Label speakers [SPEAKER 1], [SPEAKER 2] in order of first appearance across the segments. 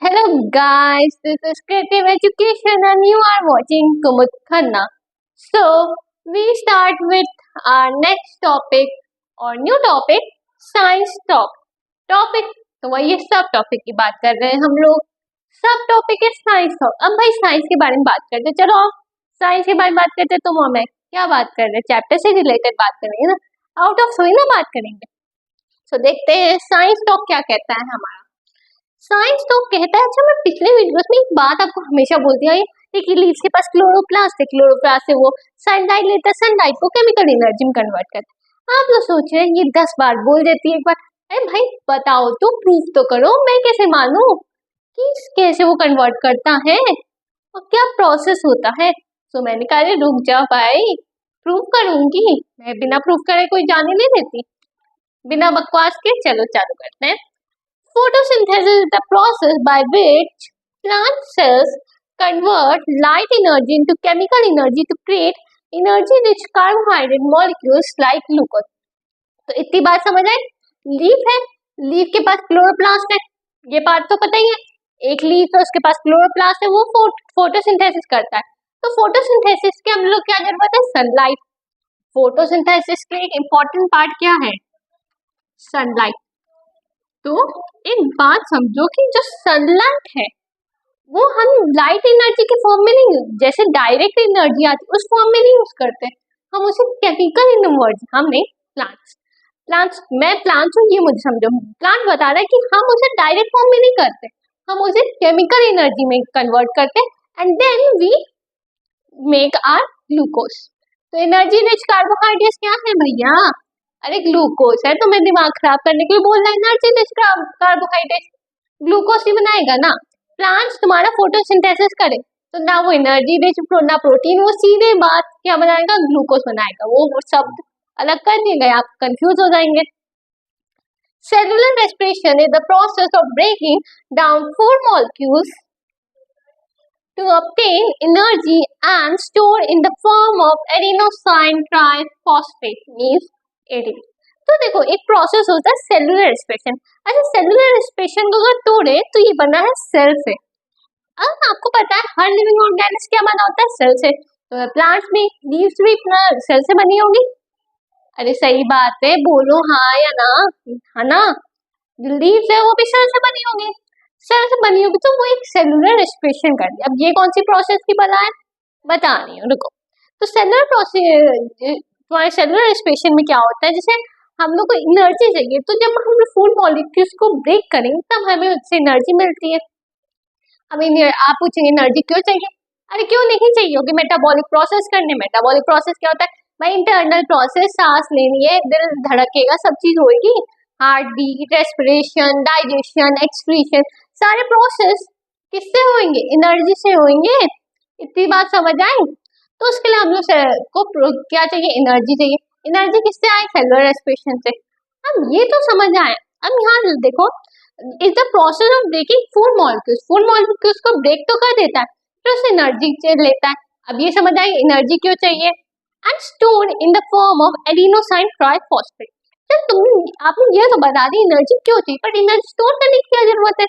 [SPEAKER 1] Hello guys, this is Creative Education and you are watching Kumud Khanna. So, we start with our next topic or new topic, Science Talk. Topic तो वही है, सब topic की बात कर रहे हैं हम लोग. सब टॉपिक है साइंस टॉक. अब भाई साइंस के बारे में बात करते, चलो साइंस के बारे में बात करते. तुम और मैं क्या बात कर रहे हैं, चैप्टर से रिलेटेड बात करेंगे ना, आउट ऑफ थोड़ी ना बात करेंगे. तो देखते हैं साइंस टॉक क्या कहता है हमारा. साइंस तो कहता है, अच्छा मैं पिछले वीडियोस में एक बात आपको हमेशा बोलती आई कि लीव्स के पास क्लोरोप्लास्ट है, क्लोरोप्लास्ट से वो सनलाइट लेता है, सनलाइट को केमिकल एनर्जी में कन्वर्ट करता है. आप लोग सोच रहे हैं ये 10 बार बोल देती है एक बार. अरे भाई बताओ तो, प्रूफ तो करो, मैं कैसे मानूं कि कैसे वो कन्वर्ट करता है और क्या प्रोसेस होता है. तो मैंने कहा रुक जा भाई, प्रूफ करूंगी मैं, बिना प्रूफ करे कोई जाने नहीं देती, बिना बकवास के. चलो चालू करते हैं. Photosynthesis is the process by which plant cells convert light energy into chemical energy to create energy-rich carbohydrate molecules like glucose. तो इतनी बात समझ आए. लीफ है, लीफ के पास क्लोरोप्लास्ट है, ये बात तो पता ही है. एक लीफ है, उसके पास क्लोरोप्लास्ट है, वो फोटोसिंथेसिस करता है. तो फोटोसिंथेसिस के हम लोग क्या जरूरत है, सनलाइट. फोटोसिंथेसिस के एक इम्पॉर्टेंट पार्ट क्या है, सनलाइट. तो एक बात समझो कि जो सनलाइट है वो हम लाइट एनर्जी के फॉर्म में नहीं, जैसे डायरेक्ट एनर्जी आती उस फॉर्म में नहीं यूज करते, हम उसे केमिकल एनर्जी. हमने प्लांट्स मैं प्लांट्स हूँ ये मुझे समझो. प्लांट बता रहा है कि हम उसे डायरेक्ट फॉर्म में नहीं करते, हम उसे केमिकल एनर्जी में कन्वर्ट करते and then we make our glucose. तो एनर्जी रिच कार्बोहाइड्रेट्स क्या है भैया, अरे ग्लूकोज है. तो मैं दिमाग खराब करने के लिए बोल रहा है एनर्जी रिच कार्बोहाइड्रेट, ग्लूकोज ही बनाएगा ना. प्लांट्स तुम्हारा फोटोसिंथेसिस करे तो ना वो एनर्जी रिच ना प्रोटीन, वो सीधे बात क्या बनाएगा, ग्लूकोज बनाएगा. वो शब्द अलग कर दिए गए, आप कंफ्यूज हो जाएंगे. Cellular respiration is the process of breaking down food molecules to obtain energy and store in the form of adenosine triphosphate means ATP. तो देखो एक प्रोसेस होता है सेलुलर रेस्पिरेशन. अच्छा सेलुलर रेस्पिरेशन को अगर तोड़े तो ये बना है सेल से. अब आपको पता है हर लिविंग ऑर्गेनिज्म क्या बना होता है, सेल से. तो प्लांट्स भी, लीव्स भी अपना सेल से बनी होगी. अरे सही बात है, बोलो हाँ या ना, है ना. लीव्स है वो भी सेल से बनी होगी, सेल से बनी होगी, तो वो एक सेलुलर रेस्पिरेशन कर दिया. अब ये कौन सी प्रोसेस की बना है बता रही हूँ, रुको. तो सेलुलर प्रोसेस, तुम्हारे सेलुलर रेस्पिरेशन में क्या होता है, जैसे हम लोग को एनर्जी चाहिए, तो जब हम फूड मॉलिक्यूल्स को ब्रेक करेंगे तब हमें उससे एनर्जी मिलती है. अब आप पूछेंगे एनर्जी क्यों चाहिए, अरे क्यों नहीं चाहिए होगी, मेटाबॉलिक प्रोसेस करने. मेटाबॉलिक प्रोसेस क्या होता है भाई, इंटरनल प्रोसेस, सांस लेनी है, दिल धड़केगा, सब चीज होगी, heart beat, respiration, digestion, excretion, सारे प्रोसेस किससे होंगे, एनर्जी से होंगे. इतनी बात समझ आई. तो उसके लिए हम लोग को क्या चाहिए, एनर्जी चाहिए. एनर्जी किससे आए, सेलुलर रेस्पिरेशन से. अब ये तो समझ आए. अब यहाँ देखो, is the process of breaking food molecules. Food molecules को ब्रेक तो कर देता है, फिर उससे एनर्जी लेता है. अब ये समझ आई एनर्जी क्यों चाहिए. And stored in the form of adenosine triphosphate. आपने ये तो बता दी एनर्जी क्यों चाहिए, पर एनर्जी स्टोर करने की क्या जरूरत है,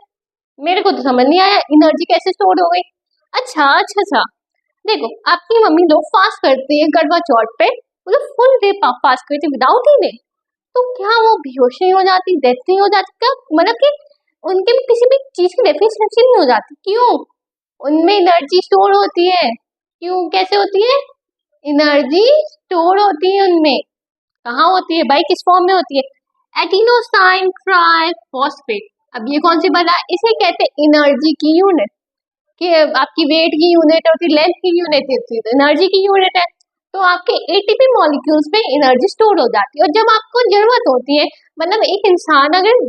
[SPEAKER 1] मेरे को तो समझ नहीं आया एनर्जी कैसे स्टोर हो गई. अच्छा देखो, आपकी मम्मी लोग फास्ट करती है करवा चौथ पे, मतलब फुल डे फास्ट करती है विदाउट ईटिंग, तो क्या वो बेहोश नहीं हो जाती, डेथ नहीं हो जाती क्या, मतलब कि उनके भी किसी भी चीज की डेफिशिएंसी नहीं हो जाती. क्यों, उनमें एनर्जी स्टोर होती है. क्यों, कैसे होती है, एनर्जी स्टोर होती है उनमें. कहाँ होती है भाई, किस फॉर्म में होती है, एडिनोसाइन ट्राइफॉस्फेट. अब ये कौन सी बना, इसे कहते हैं एनर्जी की यूनिट. कि आपकी वेट की यूनिट होती है, लेंथ की यूनिट होती है, तो एनर्जी की यूनिट है. तो आपके एटीपी मॉलिक्यूल्स में एनर्जी स्टोर हो जाती है. और जब आपको जरूरत होती है, मतलब एक इंसान अगर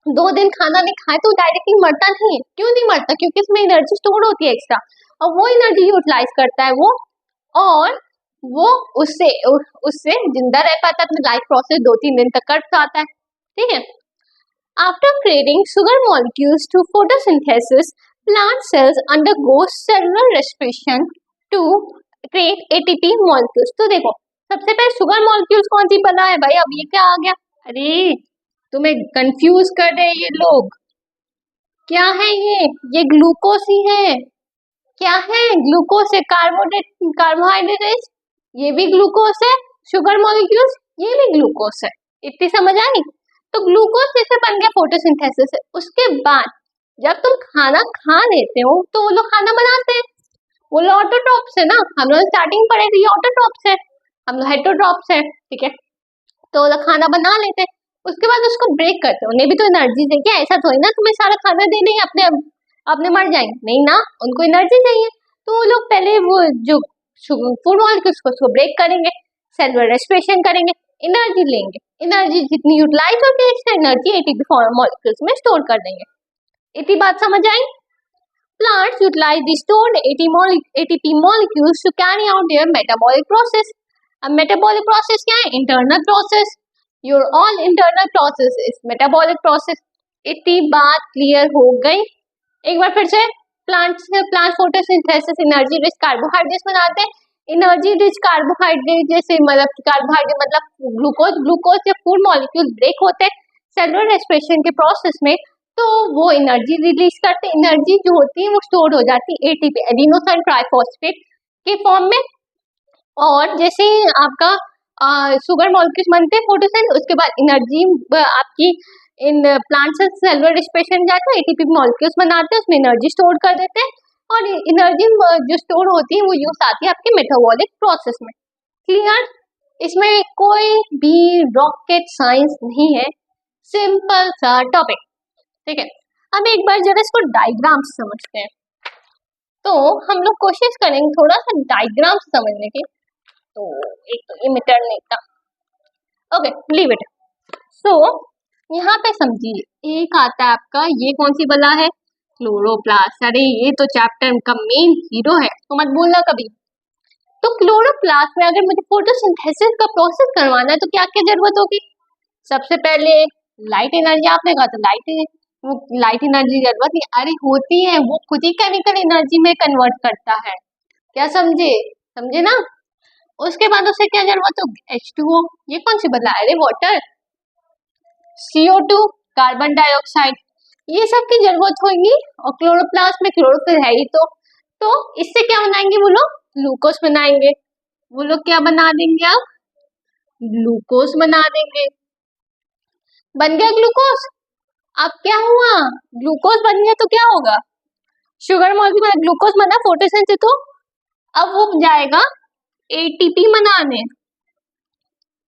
[SPEAKER 1] 2 दिन खाना नहीं खाए तो डायरेक्टली मरता नहीं है. क्यों नहीं मरता, क्योंकि इसमें एनर्जी स्टोर होती है एक्स्ट्रा, और वो एनर्जी यूटिलाइज करता है वो, और वो उससे जिंदा रह पाता है, अपनी लाइफ प्रोसेस 2-3 दिन तक कर पाता है. ठीक है. After creating sugar molecules through photosynthesis, plant cells undergo cellular respiration to create ATP molecules. तो देखो सबसे पहले शुगर मॉलिक्यूल्स कौन सी बना है भाई, अब ये क्या आ गया, अरे तुम्हें कंफ्यूज कर रहे हैं ये लोग. क्या है ये ग्लूकोज ही है। क्या है? ग्लूकोज है। कार्बोहाइड्रेट ये भी ग्लूकोज है। शुगर मॉलिक्यूल्स ये भी ग्लूकोज है। इतनी समझ आई? तो ग्लूकोज जैसे बन गया फोटोसिंथेसिस से। उसके बाद जब तुम खाना खा लेते हो तो वो लोग खाना बनाते हैं। वो लोग ऑटोट्रॉप्स है ना। हम लोग स्टार्टिंग पढ़े थे, ये ऑटोट्रॉप्स है, हम लोग हेटरोट्रॉप्स है। ठीक है, तो वो लोग खाना बना लेते हैं, उसके बाद उसको ब्रेक करते हैं। उन्हें भी तो एनर्जी चाहिए। ऐसा थोड़ी ना तुम्हें सारा खाना दे देंगे अपने मर जाएंगे, नहीं ना, उनको एनर्जी चाहिए। तो वो लोग पहले वो जो फूड मॉलिक्यूल्स को उसको ब्रेक करेंगे, सेलुलर रेस्पिरेशन करेंगे, एनर्जी लेंगे। एनर्जी जितनी यूटिलाइज होती है एक्स्ट्रा एनर्जी एटीपी मॉलिक्यूल्स में स्टोर कर देंगे। इतनी बात समझ आई? Plants utilize the stored ATP molecules to carry out their metabolic process. अब metabolic process क्या है? Internal process. Your all internal process is metabolic process. इतनी बात क्लियर हो गई? एक बार फिर से, plant photosynthesis energy rich carbohydrates बनाते हैं। एनर्जी रिच कार्बोहाइड्रेट जैसे मतलब कार्बोहाइड्रेट मतलब ग्लूकोज या फूड मॉलिक्यूल ब्रेक होते हैं सेलुलर रेस्पिरेशन के प्रोसेस में, तो वो एनर्जी रिलीज करते हैं। एनर्जी जो होती है वो स्टोर हो जाती है एटीपी एडिनोसिन ट्राइफॉस्फेट के फॉर्म में। और जैसे आपका शुगर मॉलिक्यूल्स बनते हैं फोटोसिंथेसिस, उसके बाद एनर्जी आपकी इन प्लांट से सेलुलर रेस्पिरेशन जाकर एटीपी मॉलिक्यूल्स बनाते हैं, उसमें एनर्जी स्टोर कर देते हैं। और एनर्जी जो स्टोर होती है वो यूज आती है आपके मेटाबॉलिक प्रोसेस में। क्लियर? इसमें कोई भी रॉकेट साइंस नहीं है, सिंपल सा टॉपिक। ठीक है, अब एक बार जरा इसको डायग्राम समझते हैं। तो हम लोग कोशिश करेंगे थोड़ा सा डायग्राम समझने की। तो एक तो इमिटर लेता, ओके लीव इट। सो यहाँ पे समझिए, एक आता है आपका, ये कौन सी बला है? क्लोरोप्लास्ट। अरे ये तो चैप्टर का मेन हीरो है, तो मत भूलना कभी। तो क्लोरोप्लास्ट में अगर मुझे फोटोसिंथेसिस का प्रोसेस करवाना है तो क्या क्या जरूरत होगी? सबसे पहले लाइट एनर्जी, आपने कहा तो लाइट एनर्जी जरूरत नहीं, अरे होती है, वो खुद ही केमिकल एनर्जी में कन्वर्ट करता है। क्या समझे? समझे ना? उसके बाद उसे क्या जरूरत होगी? H2O। ये कौन सी बदला? अरे वाटर। CO2 कार्बन डाइऑक्साइड, ये सब की जरूरत होगी। और क्लोरोप्लास्ट में क्लोरोफिल है ही तो इससे क्या बनाएंगे वो लोग? ग्लूकोज बनाएंगे। वो लोग क्या बना देंगे? अब ग्लूकोज बना देंगे। बन गया ग्लूकोज। अब क्या हुआ? ग्लूकोज बन गया तो क्या होगा? शुगर मॉलिक्यूल ग्लूकोज बना फोटोसिंथेसिस, तो अब वो जाएगा एटीपी बनाने,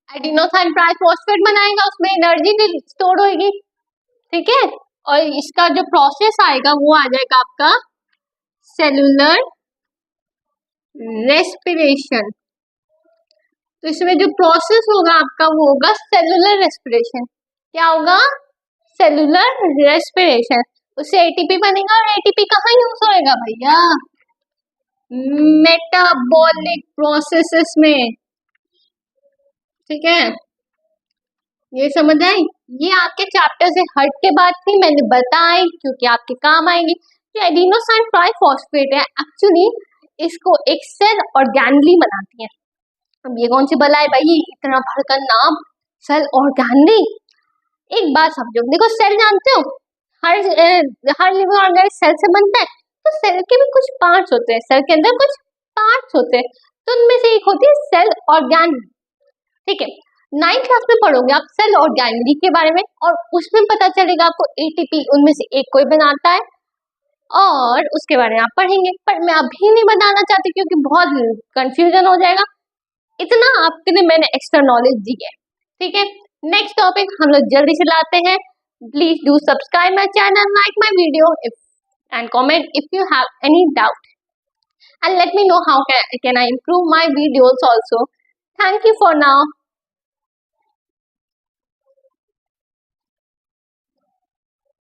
[SPEAKER 1] एडिनोसिन ट्राइफॉस्फेट बनाएगा, उसमें एनर्जी स्टोर होगी। ठीक है, और इसका जो प्रोसेस आएगा वो आ जाएगा आपका सेलुलर रेस्पिरेशन। तो इसमें जो प्रोसेस होगा आपका वो होगा सेलुलर रेस्पिरेशन। क्या होगा? Cellular respiration. उससे एटीपी बनेगा, और एटीपी कहाँ यूज होएगा भैया? मेटाबॉलिक प्रोसेसेस में। ठीक है, ये समझ आई? ये आपके चैप्टर से हट के बात थी, मैंने बताई क्योंकि आपके काम आएगी। जो एडिनोसिन ट्राइफॉस्फेट है एक्चुअली इसको एक सेल ऑर्गेनली बनाती है। अब ये कौन सी बला है भाई, इतना भड़का नाम, सेल ऑर्गेनली। एक बात समझो, देखो सेल जानते हो, हर लिविंग ऑर्गेनिज्म सेल से बनता है। तो सेल के भी कुछ पार्ट्स होते हैं, सेल के अंदर कुछ पार्ट्स होते हैं, तो उनमें से एक होती है सेल ऑर्गेनली। ठीक है, 9th क्लास में पढ़ोगे आप सेल ऑर्गेनली के बारे में, और उसमें पता चलेगा आपको एटीपी उनमें से एक कोई बनाता है, और उसके बारे में आप पढ़ेंगे। पर मैं अभी नहीं बताना चाहती क्योंकि बहुत कंफ्यूजन हो जाएगा। इतना आपके लिए मैंने एक्स्ट्रा नॉलेज दी है। ठीक है, नेक्स्ट टॉपिक हम लोग जल्दी से लाते हैं। Please do subscribe my channel, like my video and comment if you have any doubt, and let me know how can I improve my videos also. Thank you for now.